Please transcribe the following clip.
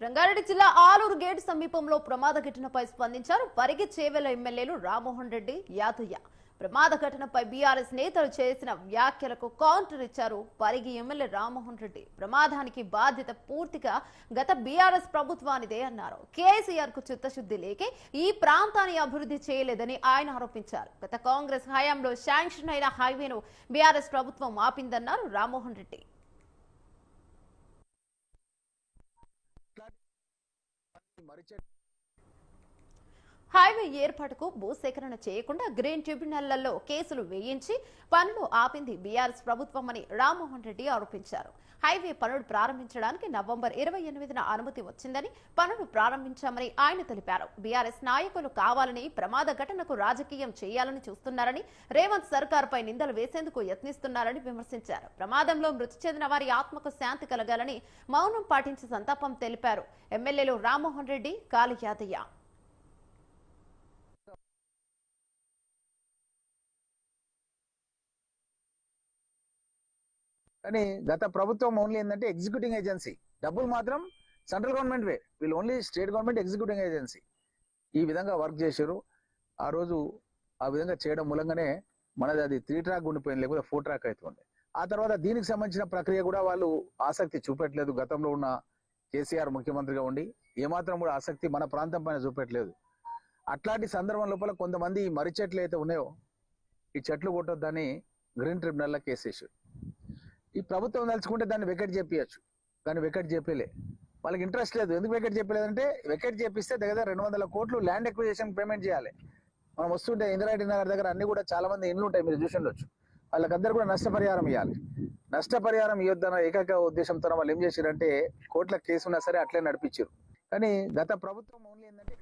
రంగారెడ్డి జిల్లా ఆలూరు గేట్ సమీపంలో ప్రమాద ఘటనపై స్పందించారు పరిగి చేవెల ఎమ్మెల్యేలు రామ్మోహన్ రెడ్డి యాదయ్య. ప్రమాద ఘటనపై బీఆర్ఎస్ నేతలు చేసిన వ్యాఖ్యలకు కౌంటర్ ఇచ్చారు పరిగి ఎమ్మెల్యే రామ్మోహన్ రెడ్డి. ప్రమాదానికి బాధ్యత పూర్తిగా గత బీఆర్ఎస్ ప్రభుత్వానిదే అన్నారు. కేసీఆర్ కు చిత్తశుద్ధి లేకే ఈ ప్రాంతాన్ని అభివృద్ధి చేయలేదని ఆయన ఆరోపించారు. గత కాంగ్రెస్ హయాంలో శాంక్షన్ అయిన హైవేను బీఆర్ఎస్ ప్రభుత్వం ఆపిందన్నారు రామ్మోహన్ రెడ్డి. హైవే ఏర్పాటుకు భూసేకరణ చేయకుండా గ్రీన్ ట్రిబ్యునళ్లలో కేసులు వేయించి పనులు ఆపింది బీఆర్ఎస్ ప్రభుత్వమని రామ్మోహన్ రెడ్డి ఆరోపించారు. హైవే పనులు ప్రారంభించడానికి నవంబర్ 28న అనుమతి వచ్చిందని పనులు ప్రారంభించామని ఆయన తెలిపారు. బీఆర్ఎస్ నాయకులు కావాలని ప్రమాద ఘటనకు రాజకీయం చేయాలని చూస్తున్నారని, రేవంత్ సర్కార్పై నిందలు వేసేందుకు యత్నిస్తున్నారని విమర్శించారు. ప్రమాదంలో మృతి చెందిన వారి ఆత్మకు శాంతి కలగాలని మౌనం పాటించి సంతాపం తెలిపారు ఎమ్మెల్యేలు రామ్మోహన్ రెడ్డి, కాళీ యాదయ్య. కానీ గత ప్రభుత్వం ఓన్లీ ఏంటంటే ఎగ్జిక్యూటింగ్ ఏజెన్సీ, డబ్బులు మాత్రం సెంట్రల్ గవర్నమెంట్ వే, వీళ్ళు only state government executing agency. ఈ విధంగా వర్క్ చేశారు. ఆ రోజు ఆ విధంగా చేయడం మూలంగానే మనది అది 3 ట్రాక్ ఉండిపోయింది, లేకపోతే 4 ట్రాక్ అవుతుంది. ఆ తర్వాత దీనికి సంబంధించిన ప్రక్రియ కూడా వాళ్ళు ఆసక్తి చూపెట్టలేదు. గతంలో ఉన్న కేసీఆర్ ముఖ్యమంత్రిగా ఉండి ఏమాత్రం కూడా ఆసక్తి మన ప్రాంతం పైన చూపెట్టలేదు. అట్లాంటి సందర్భం లోపల కొంతమంది మర్రి చెట్లు అయితే ఉన్నాయో ఈ చెట్లు కొట్టొద్దని గ్రీన్ ట్రిబ్యునల్లో కేసేసారు. ఈ ప్రభుత్వం తలుచుకుంటే దాన్ని వెకెట్ చేపియచ్చు, కానీ వెకెట్ చేపలే. వాళ్ళకి ఇంట్రెస్ట్ లేదు. ఎందుకు వెకెట్ చెప్పలేదంటే, వెకెట్ చేపిస్తే దగ్గర 200 కోట్లు ల్యాండ్ ఎక్విజిషన్ పేమెంట్ చేయాలి. మనం వస్తుంటే ఇందిరారెడ్డి నగర్ దగ్గర అన్ని కూడా చాలా మంది ఇండ్లు ఉంటాయి, మీరు చూసి ఉండొచ్చు. వాళ్ళకందరూ కూడా నష్టపరిహారం ఇవ్వాలి. నష్టపరిహారం ఇవ్వద్దన్న ఏకైక ఉద్దేశంతో వాళ్ళు ఏం చేశారంటే కోర్టుల కేసు ఉన్నా సరే అట్లే నడిపించారు. కానీ గత ప్రభుత్వం ఓన్లీ ఏంటంటే